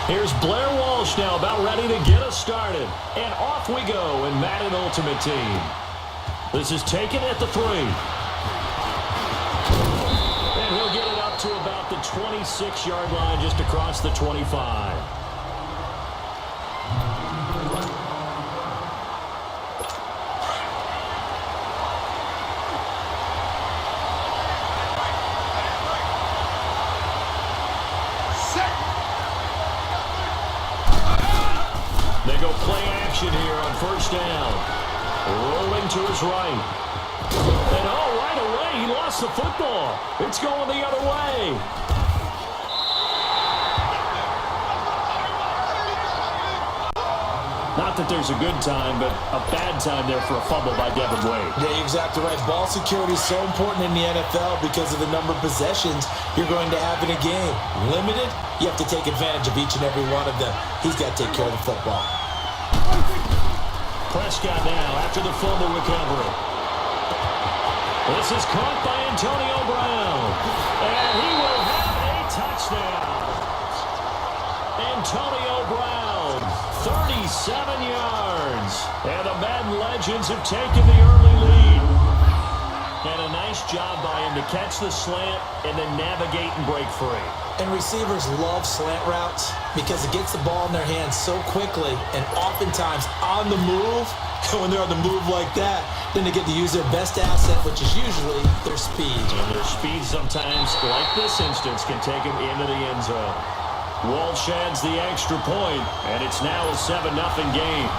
Here's Blair Walsh now about ready to get us started. And off we go in Madden Ultimate Team. This is taken at the 3. And he'll get it up to about the 26-yard line just across the 25. They go play action here on first down. Rolling to his right. And right away, he lost the football. It's going the other way. Not that there's a good time, but a bad time there for a fumble by Devin Wade. Yeah, you're exactly right. Ball security is so important in the NFL because of the number of possessions you're going to have in a game. Limited, you have to take advantage of each and every one of them. He's got to take care of the football. Prescott now after the fumble recovery. This is caught by Antonio Brown. And he will have a touchdown. Antonio Brown, 37 yards. And the Madden Legends have taken the early lead. And a nice job by him to catch the slant and then navigate and break free. And receivers love slant routes because it gets the ball in their hands so quickly and oftentimes on the move. When they're on the move like that, then they get to use their best asset, which is usually their speed. And their speed sometimes, like this instance, can take them into the end zone. Walsh adds the extra point, and it's now a 7-0 game.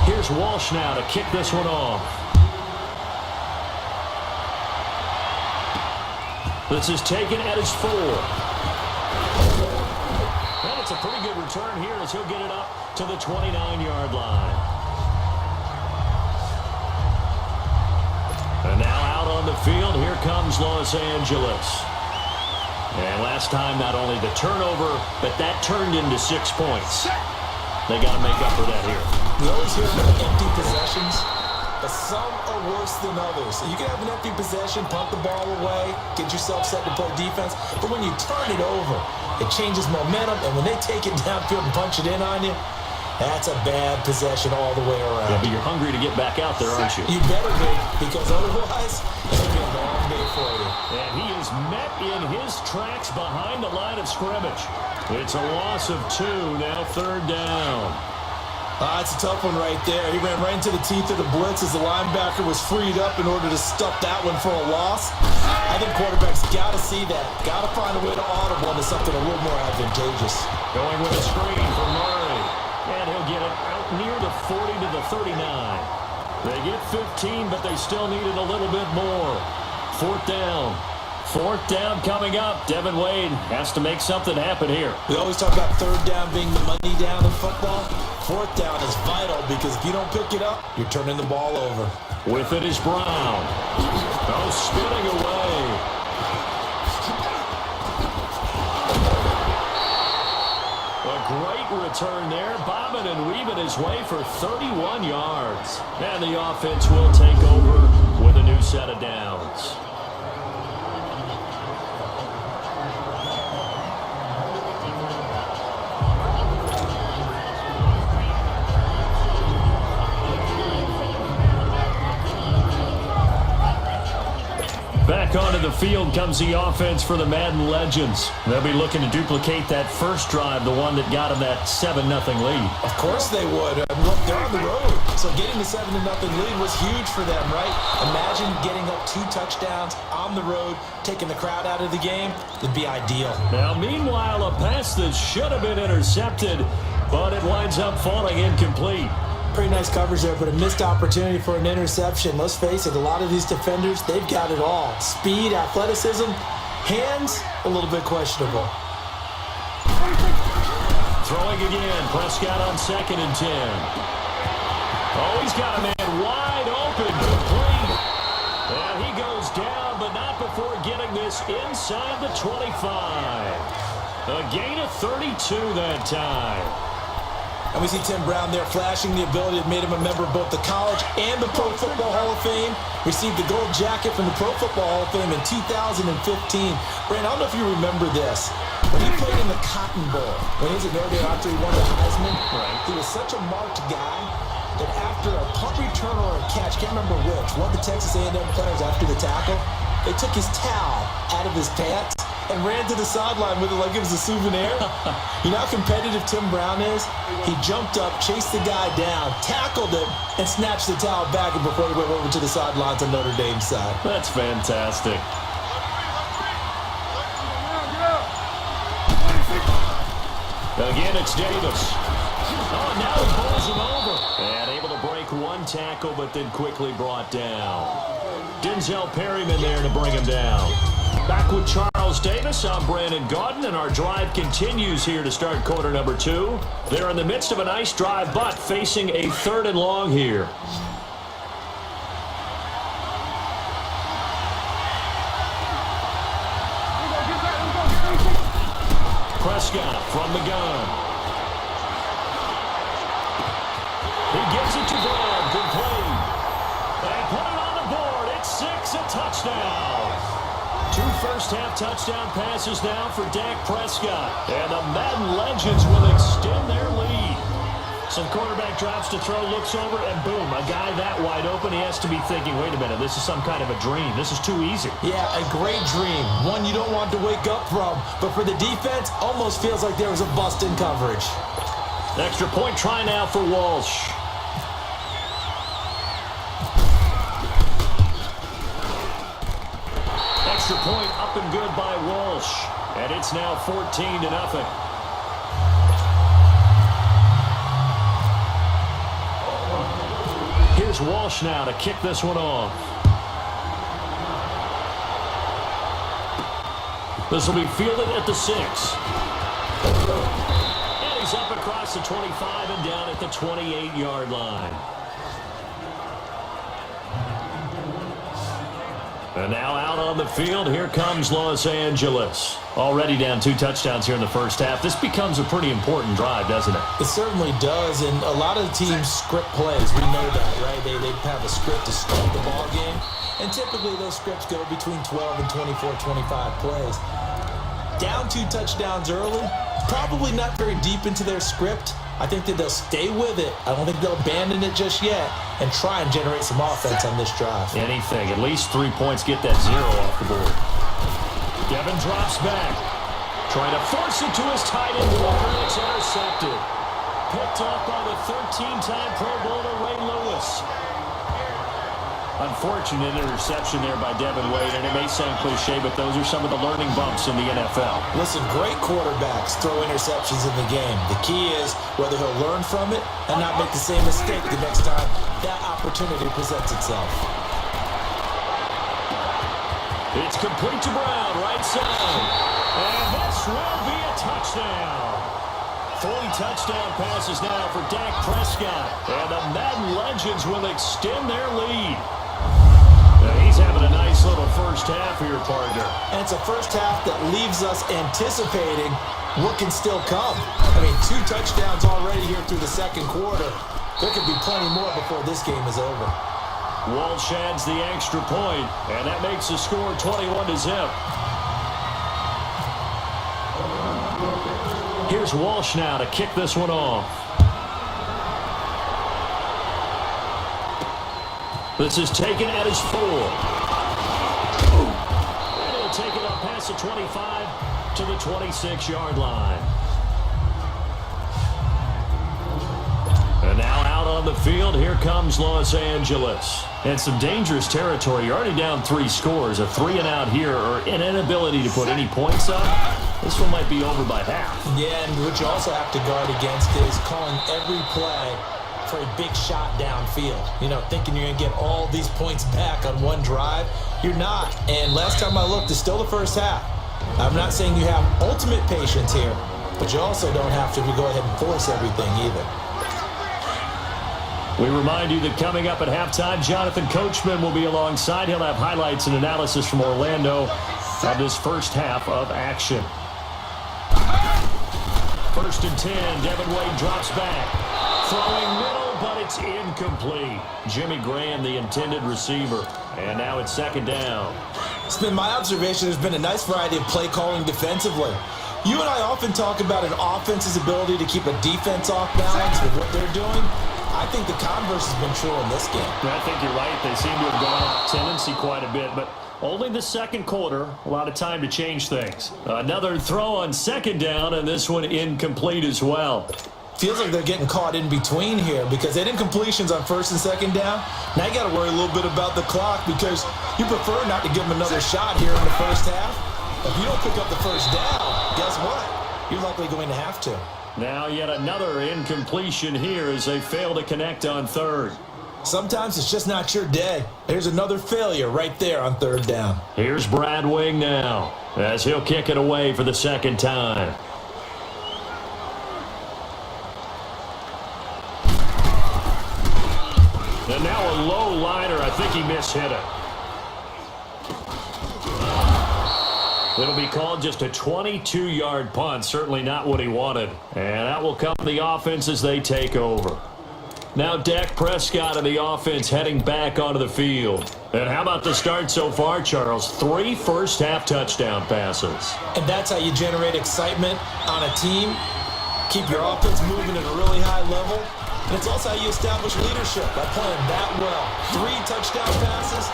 Here's Walsh now to kick this one off. This is taken at his 4. And it's a pretty good return here as he'll get it up to the 29-yard line. And now out on the field, here comes Los Angeles. And last time, not only the turnover, but that turned into 6 points. They got to make up for that here. We always hear about empty possessions, but some are worse than others. You can have an empty possession, punt the ball away, get yourself set to play defense, but when you turn it over, it changes momentum, and when they take it downfield and punch it in on you, that's a bad possession all the way around. Yeah, but you're hungry to get back out there, aren't you? You better be, because otherwise, it's going to be a long day for you. And he is met in his tracks behind the line of scrimmage. It's a loss of 2, now 3rd down. It's a tough one right there. He ran right into the teeth of the blitz as the linebacker was freed up in order to stuff that one for a loss. I think quarterbacks got to see that. Got to find a way to audible into something a little more advantageous. Going with a screen for Murray. And he'll get it out near the 40 to the 39. They get 15, but they still need it a little bit more. 4th down. 4th down coming up. Devin Wade has to make something happen here. We always talk about 3rd down being the money down in football. 4th down is vital because if you don't pick it up, you're turning the ball over. With it is Brown. Spinning away. A great return there. Bobbing and weaving his way for 31 yards. And the offense will take over with a new set of downs. Back onto the field comes the offense for the Madden Legends. They'll be looking to duplicate that first drive, the one that got them that 7-0 lead. Of course they would. Look, they're on the road. So getting the 7-0 lead was huge for them, right? Imagine getting up 2 touchdowns on the road, taking the crowd out of the game. It'd be ideal. Now, meanwhile, a pass that should have been intercepted, but it winds up falling incomplete. Pretty nice coverage there, but a missed opportunity for an interception. Let's face it, a lot of these defenders, they've got it all. Speed, athleticism, hands, a little bit questionable. Throwing again, Prescott on 2nd and 10. He's got a man wide open, complete. And he goes down, but not before getting this inside the 25. A gain of 32 that time. And we see Tim Brown there flashing the ability that made him a member of both the College and the Pro Football Hall of Fame. Received the gold jacket from the Pro Football Hall of Fame in 2015. Brandon, I don't know if you remember this. When he played in the Cotton Bowl, when he was at Notre Dame after he won the Heisman, he was such a marked guy that after a punt return or a catch, can't remember which, one of the Texas A&M players after the tackle, they took his towel out of his pants and ran to the sideline with it like it was a souvenir. You know how competitive Tim Brown is? He jumped up, chased the guy down, tackled him, and snatched the towel back before he went over to the sidelines on Notre Dame's side. That's fantastic. Again, it's Davis. Oh, now he pulls him over. And able to break one tackle, but then quickly brought down. Denzel Perryman there to bring him down. Back with Charles Davis, I'm Brandon Gaudin, and our drive continues here to start quarter number 2. They're in the midst of a nice drive, but facing a 3rd and long here. Prescott from the gun. He gives it to Brown, complete. They put it on the board. It's 6, a touchdown. 2 first-half touchdown passes now for Dak Prescott. And the Madden legends will extend their lead. Some quarterback drops to throw, looks over, and boom, a guy that wide open, he has to be thinking, wait a minute, this is some kind of a dream. This is too easy. Yeah, a great dream. One you don't want to wake up from. But for the defense, almost feels like there was a bust in coverage. Extra point try now for Walsh. Extra point up and good by Walsh. And it's now 14-0. Here's Walsh now to kick this one off. This will be fielded at the 6. And he's up across the 25 and down at the 28-yard line. And now out on the field, here comes Los Angeles. Already down 2 touchdowns here in the first half. This becomes a pretty important drive, doesn't it? It certainly does, and a lot of the teams script plays. We know that, right? They have a script to start the ball game, and typically those scripts go between 12 and 24, 25 plays. Down 2 touchdowns early, probably not very deep into their script. I think that they'll stay with it. I don't think they'll abandon it just yet and try and generate some offense on this drive. Anything. At least 3 points, get that 0 off the board. Devin drops back. Trying to force it to his tight end. Walker, it's intercepted. Picked up by the 13-time Pro Bowler Ray Lewis. Unfortunate interception there by Devin Wade, and it may sound cliche, but those are some of the learning bumps in the NFL. Listen, great quarterbacks throw interceptions in the game. The key is whether he'll learn from it and not make the same mistake the next time that opportunity presents itself. It's complete to Brown, right side. And this will be a touchdown. 3 touchdown passes now for Dak Prescott. And the Madden legends will extend their lead. He's having a nice little first half here, partner. And it's a first half that leaves us anticipating what can still come. I mean, 2 touchdowns already here through the second quarter. There could be plenty more before this game is over. Walsh adds the extra point, and that makes the score 21-0. Here's Walsh now to kick this one off. This is taken at his 4. And he'll take it up past the 25 to the 26-yard line. And now out on the field, here comes Los Angeles. And some dangerous territory. You're already down 3 scores. A 3-and-out here, or an inability to put any points up. This one might be over by half. Yeah, and what you also have to guard against is calling every play for a big shot downfield. You know, thinking you're going to get all these points back on one drive. You're not. And last time I looked, it's still the first half. I'm not saying you have ultimate patience here, but you also don't have to go ahead and force everything either. We remind you that coming up at halftime, Jonathan Coachman will be alongside. He'll have highlights and analysis from Orlando of this first half of action. 1st and 10, Devin Wade drops back. Throwing middle, but it's incomplete. Jimmy Graham, the intended receiver. And now it's second down. It's been my observation there's been a nice variety of play calling defensively. You and I often talk about an offense's ability to keep a defense off balance with what they're doing. I think the converse has been true in this game. I think you're right. They seem to have gone off tendency quite a bit, but only the second quarter. A lot of time to change things. Another throw on second down, and this one incomplete as well. Feels like they're getting caught in between here because they did incompletions on first and second down. Now you got to worry a little bit about the clock because you prefer not to give them another shot here in the first half. If you don't pick up the first down, guess what? You're likely going to have to. Now yet another incompletion here as they fail to connect on third. Sometimes it's just not your day. There's another failure right there on third down. Here's Brad Wing now as he'll kick it away for the second time. And now a low liner. I think he mishit it. It'll be called just a 22-yard punt. Certainly not what he wanted. And that will come to the offense as they take over. Now Dak Prescott of the offense heading back onto the field. And how about the start so far, Charles? 3 first-half touchdown passes. And that's how you generate excitement on a team. Keep your offense moving at a really high level. And it's also how you establish leadership by playing that well. 3 touchdown passes,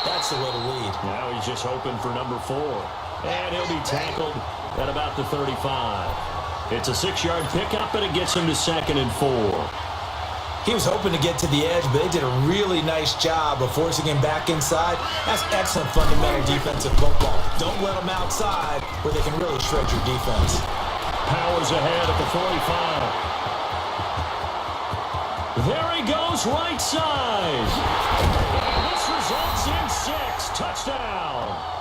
that's the way to lead. Now he's just hoping for number 4. And he'll be tackled at about the 35. It's a 6-yard pickup, and it gets him to 2nd and 4. He was hoping to get to the edge, but they did a really nice job of forcing him back inside. That's excellent fundamental defensive football. Don't let them outside where they can really shred your defense. Powers ahead at the 45. There he goes, right side. And this results in 6. Touchdown.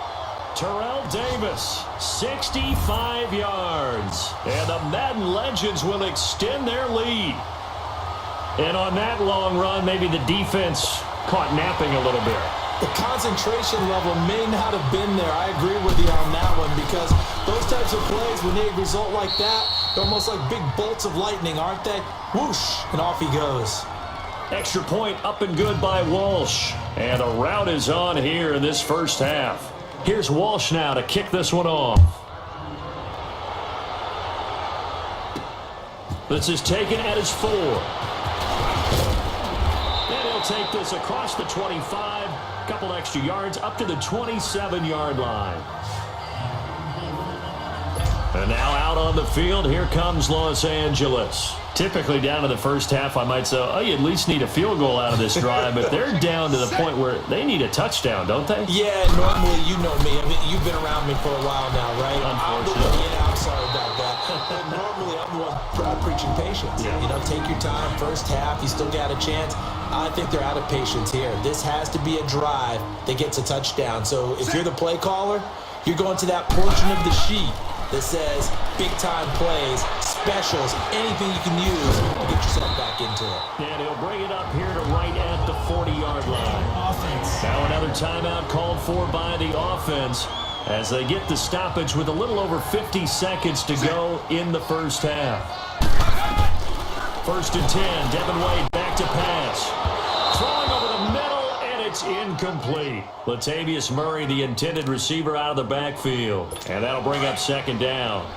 Terrell Davis, 65 yards. And the Madden legends will extend their lead. And on that long run, maybe the defense caught napping a little bit. The concentration level may not have been there. I agree with you on that one because those types of plays, when they result like that, they're almost like big bolts of lightning, aren't they? Whoosh, and off he goes. Extra point up and good by Walsh. And a rout is on here in this first half. Here's Walsh now to kick this one off. This is taken at his 4. And he'll take this across the 25. Couple extra yards up to the 27-yard line. And now out on the field, here comes Los Angeles. Typically down to the first half, I might say, oh, you at least need a field goal out of this drive, but they're down to the point where they need a touchdown, don't they? Yeah, normally, you know me. I mean, you've been around me for a while now, right? Unfortunately. I'm sorry about that. But normally, I'm the one preaching patience. Yeah. You know, take your time. First half, you still got a chance. I think they're out of patience here. This has to be a drive that gets a touchdown. So if you're the play caller, you're going to that portion of the sheet that says big-time plays, specials, anything you can use to get yourself back into it. And he'll bring it up here to right at the 40-yard line. Now another timeout called for by the offense as they get the stoppage with a little over 50 seconds to go in the first half. 1st and 10, Devin Wade back to pass. Throwing over the middle, and it's incomplete. Latavius Murray, the intended receiver, out of the backfield. And that'll bring up 2nd down.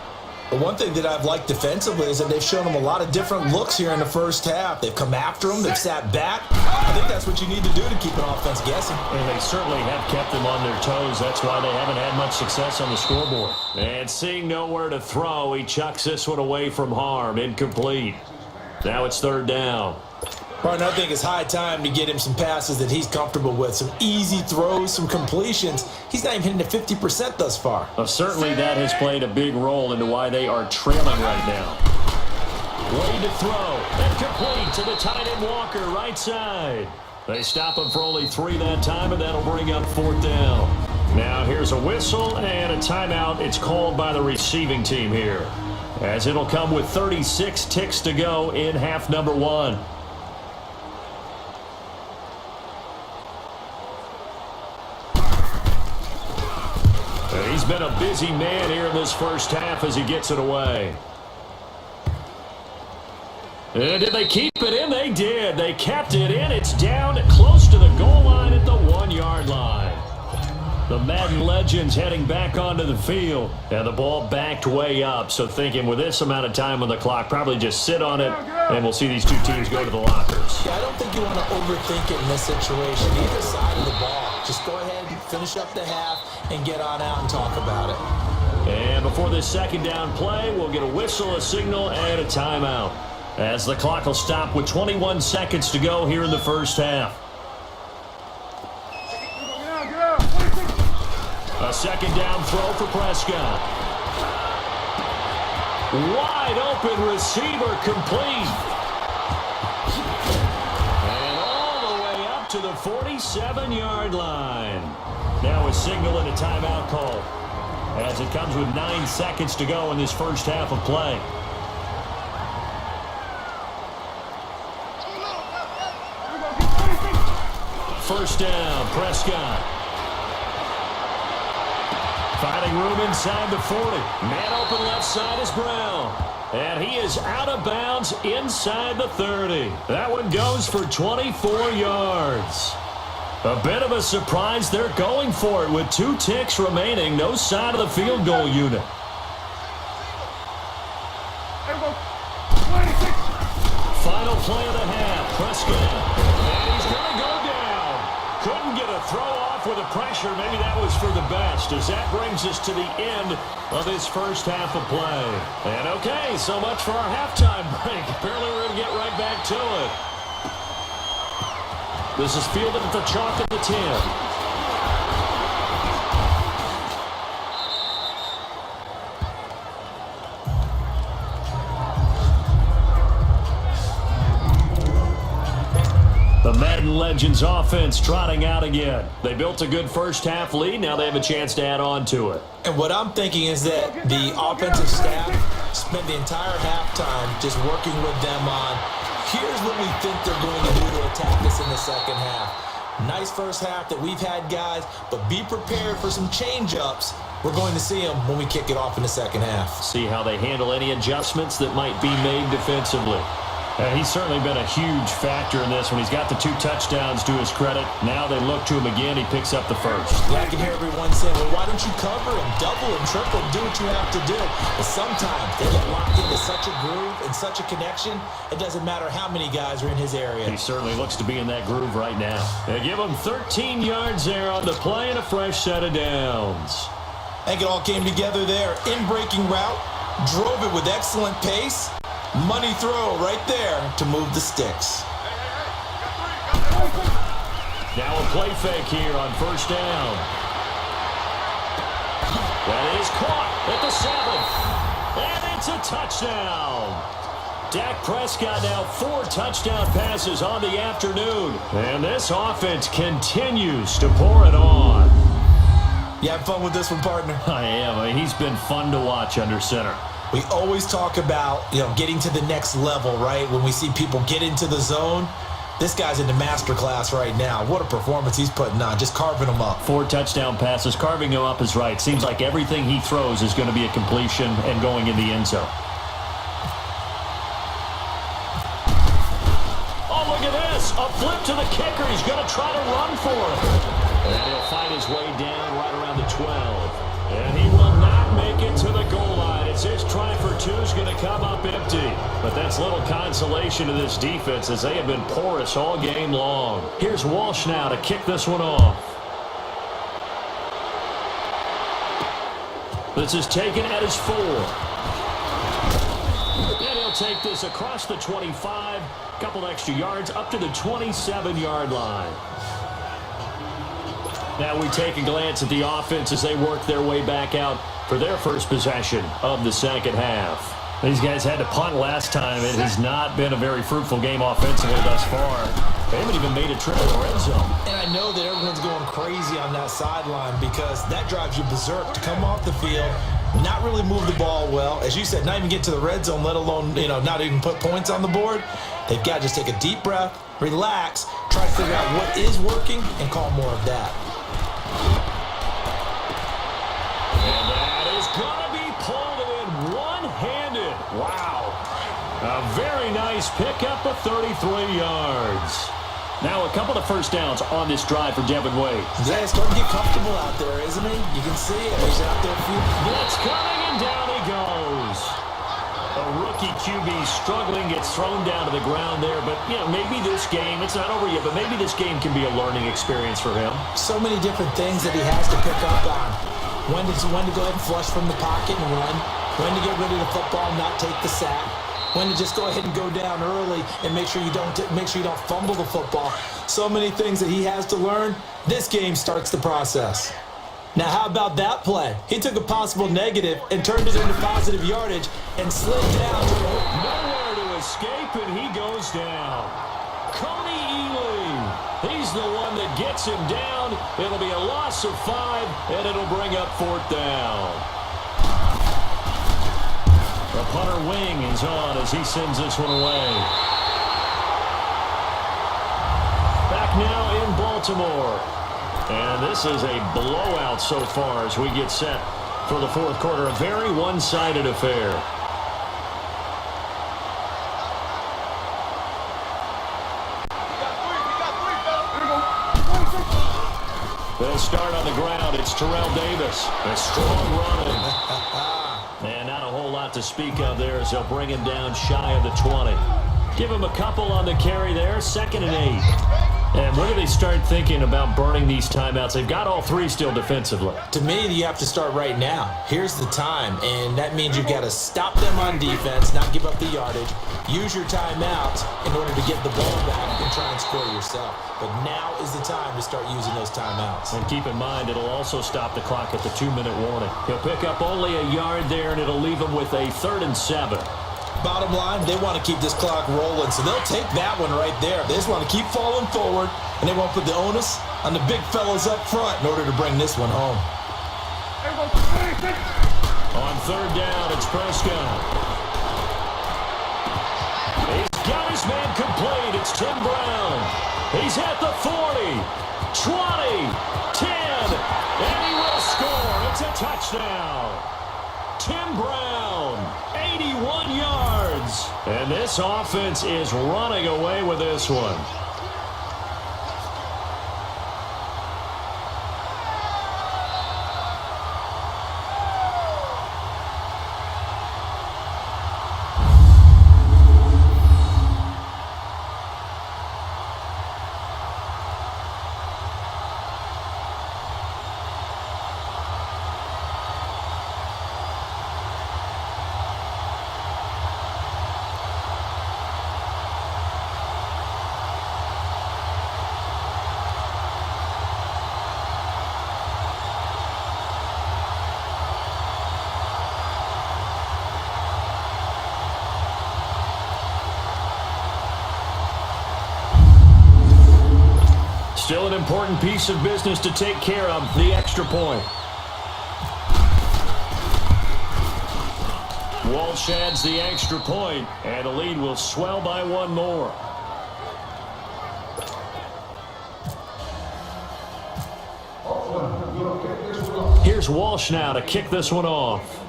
The one thing that I've liked defensively is that they've shown them a lot of different looks here in the first half. They've come after them. They've sat back. I think that's what you need to do to keep an offense guessing. And they certainly have kept them on their toes. That's why they haven't had much success on the scoreboard. And seeing nowhere to throw, he chucks this one away from harm. Incomplete. Now it's 3rd down. Martin, I think it's high time to get him some passes that he's comfortable with. Some easy throws, some completions. He's not even hitting the 50% thus far. Certainly that has played a big role into why they are trailing right now. Wade to throw. And complete to the tight end Walker, right side. They stop him for only 3 that time, and that'll bring up 4th down. Now here's a whistle and a timeout. It's called by the receiving team here, as it'll come with 36 ticks to go in half number 1. He's been a busy man here in this first half as he gets it away. Did they keep it in? They did. They kept it in. It's down close to the goal line at the 1-yard line. The Madden legends heading back onto the field. And the ball backed way up. So thinking with this amount of time on the clock, probably just sit on it, and we'll see these two teams go to the lockers. Yeah, I don't think you want to overthink it in this situation. Either side of the ball. Just go ahead and finish up the half and get on out and talk about it. And before this second down play, we'll get a whistle, a signal, and a timeout, as the clock will stop with 21 seconds to go here in the first half. A second down throw for Prescott. Wide open receiver complete. And all the way up to the 47-yard line. Now a signal and a timeout call, as it comes with 9 seconds to go in this first half of play. First down, Prescott. Finding room inside the 40. Man open left side is Brown. And he is out of bounds inside the 30. That one goes for 24 yards. A bit of a surprise. They're going for it with 2 ticks remaining. No side of the field goal unit. Final play of the half. Prescott. And he's going to go down. Couldn't get a throw off with the pressure. Maybe that was for the best, as that brings us to the end of this first half of play. And okay, so much for our halftime break. Apparently we're going to get right back to it. This is fielded at the chalk at the 10. The Madden Legends offense trotting out again. They built a good first half lead. Now they have a chance to add on to it. And what I'm thinking is that the offensive staff spent the entire halftime just working with them on, here's what we think they're going to do to attack us in the second half. Nice first half that we've had, guys, but be prepared for some change-ups. We're going to see them when we kick it off in the second half. See how they handle any adjustments that might be made defensively. He's certainly been a huge factor in this when he's got the 2 touchdowns to his credit. Now they look to him again. He picks up the first. Yeah, I can hear everyone saying, well, why don't you cover him, double him, triple him, do what you have to do. But sometimes they get locked into such a groove and such a connection, it doesn't matter how many guys are in his area. He certainly looks to be in that groove right now. They give him 13 yards there on the play and a fresh set of downs. I think it all came together there. In-breaking route, drove it with excellent pace. Money throw right there to move the sticks. Now a play fake here on first down. That is caught at the 7. And it's a touchdown. Dak Prescott now 4 touchdown passes on the afternoon. And this offense continues to pour it on. You have fun with this one, partner? I am. I mean, he's been fun to watch under center. We always talk about, getting to the next level, right? When we see people get into the zone, this guy's in the master class right now. What a performance he's putting on, just carving them up. 4 touchdown passes, carving him up is right. Seems like everything he throws is going to be a completion and going in the end zone. Oh, look at this. A flip to the kicker. He's going to try to run for it. And he'll fight his way down right around the 12. And he will not make it to the goal line. It's his try for 2 is going to come up empty. But that's little consolation to this defense, as they have been porous all game long. Here's Walsh now to kick this one off. This is taken at his 4. And he'll take this across the 25. Couple extra yards up to the 27-yard line. Now we take a glance at the offense as they work their way back out for their first possession of the second half. These guys had to punt last time. It has not been a very fruitful game offensively thus far. They haven't even made a trip to the red zone. And I know that everyone's going crazy on that sideline because that drives you berserk to come off the field, not really move the ball well. As you said, not even get to the red zone, let alone, not even put points on the board. They've got to just take a deep breath, relax, try to figure out what is working, and call more of that. And that is going to be pulled in one-handed. Wow. A very nice pickup of 33 yards. Now a couple of first downs on this drive for Devin Wade. Yeah, he's starting to get comfortable out there, isn't he? You can see it. He's out there. Blitz coming, and down he goes. A rookie QB struggling, gets thrown down to the ground there. But, you know, maybe this game, it's not over yet, but maybe this game can be a learning experience for him. So many different things that he has to pick up on. When to go ahead and flush from the pocket and run. When to get rid of the football and not take the sack. When to just go ahead and go down early and make sure you don't fumble the football. So many things that he has to learn. This game starts the process. Now, how about that play? He took a possible negative and turned it into positive yardage and slid down. Nowhere to escape, and he goes down. Coney Ely, he's the one that gets him down. It'll be a loss of 5, and it'll bring up 4th down. The punter wing is on as he sends this one away. Back now in Baltimore. And this is a blowout so far as we get set for the 4th quarter. A very one-sided affair. They'll start on the ground. It's Terrell Davis. A strong running. And not a whole lot to speak of there as they'll bring him down shy of the 20. Give him a couple on the carry there. 2nd and 8. And when do they start thinking about burning these timeouts? They've got all 3 still defensively. To me, you have to start right now. Here's the time, and that means you've got to stop them on defense, not give up the yardage. Use your timeouts in order to get the ball back and try and score yourself. But now is the time to start using those timeouts. And keep in mind, it'll also stop the clock at the 2-minute warning. He'll pick up only a yard there, and it'll leave him with a 3rd and 7. Bottom line, they want to keep this clock rolling, so they'll take that one right there. They just want to keep falling forward, and they won't put the onus on the big fellas up front in order to bring this one home. On 3rd down, it's Prescott. He's got his man complete. It's Tim Brown. He's at the 40, 20, 10, and he will score. It's a touchdown. Tim Brown, 81 yards. And this offense is running away with this one. Still an important piece of business to take care of, the extra point. Walsh adds the extra point, and the lead will swell by 1 more. Here's Walsh now to kick this one off.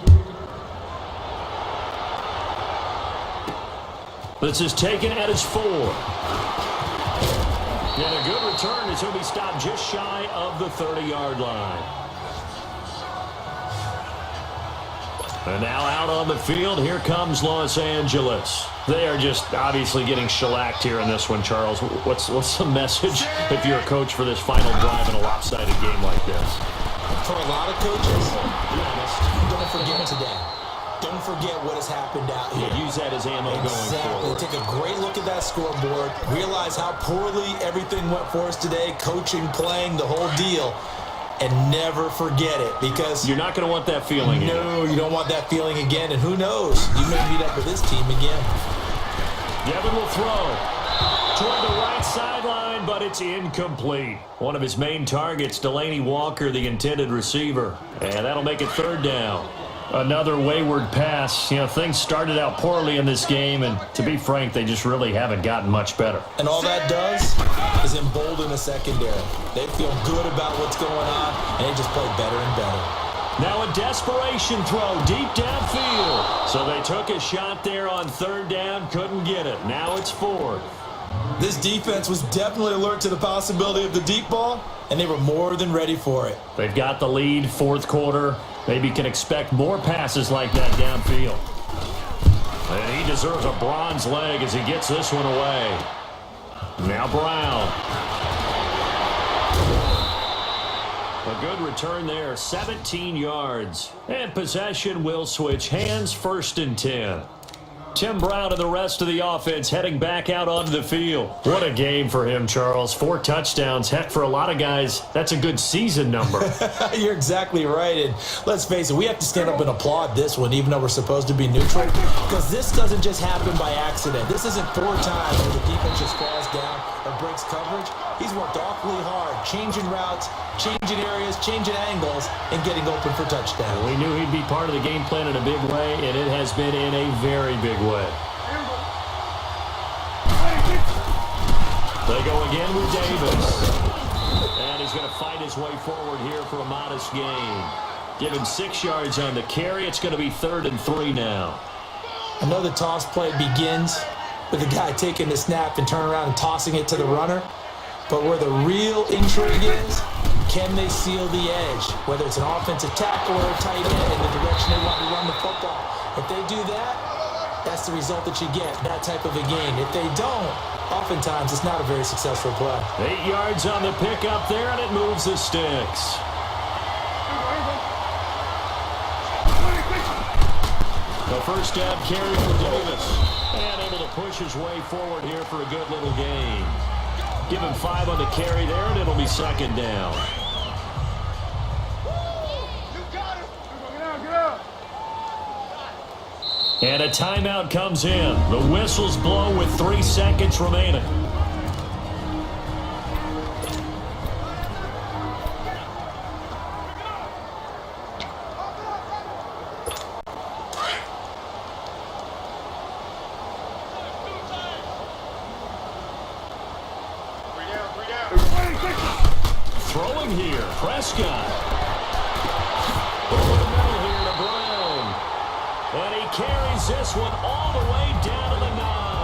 This is taken at his 4. And a good return as he'll be stopped just shy of the 30-yard line. And now out on the field, here comes Los Angeles. They are just obviously getting shellacked here in this one, Charles. What's the message if you're a coach for this final drive in a lopsided game like this? For a lot of coaches, be honest, don't forget today. Don't forget what has happened out here. Yeah, use that as ammo going forward. Take a great look at that scoreboard. Realize how poorly everything went for us today. Coaching, playing, the whole deal. And never forget it, because you're not going to want that feeling again. No, you don't want that feeling again. And who knows? You may meet up with this team again. Devin will throw toward the right sideline, but it's incomplete. One of his main targets, Delaney Walker, the intended receiver. And that'll make it 3rd down. Another wayward pass. You know, things started out poorly in this game, and to be frank, they just really haven't gotten much better. And all that does is embolden a secondary. They feel good about what's going on, and they just play better and better. Now a desperation throw deep downfield. So they took a shot there on third down, couldn't get it. Now it's fourth. This defense was definitely alert to the possibility of the deep ball, and they were more than ready for it. They've got the lead, fourth quarter. Maybe can expect more passes like that downfield. And he deserves a bronze leg as he gets this one away. Now Brown. A good return there, 17 yards. And possession will switch hands, 1st and 10. Tim Brown and the rest of the offense heading back out onto the field. What a game for him, Charles. 4 touchdowns. Heck, for a lot of guys, that's a good season number. You're exactly right. And let's face it, we have to stand up and applaud this one, even though we're supposed to be neutral, because this doesn't just happen by accident. This isn't 4 times where the defense just falls down or breaks coverage. He's worked awfully hard, changing routes, changing areas, changing angles, and getting open for touchdowns. We knew he'd be part of the game plan in a big way, and it has been in a very big way. They go again with Davis. And he's going to fight his way forward here for a modest gain. Given 6 yards on the carry, it's going to be 3rd and 3 now. I know the toss play begins with the guy taking the snap and turning around and tossing it to the runner. But where the real intrigue is, can they seal the edge? Whether it's an offensive tackle or a tight end in the direction they want to run the football. If they do that, that's the result that you get, that type of a game. If they don't, oftentimes it's not a very successful play. 8 yards on the pickup there, and it moves the sticks. The first down carry for Davis. And able to push his way forward here for a good little gain. Give him 5 on the carry there, and it'll be 2nd down. And a timeout comes in. The whistles blow with 3 seconds remaining. Throwing here, Prescott. Over the middle here to Brown. And he carries this one all the way down to the 9.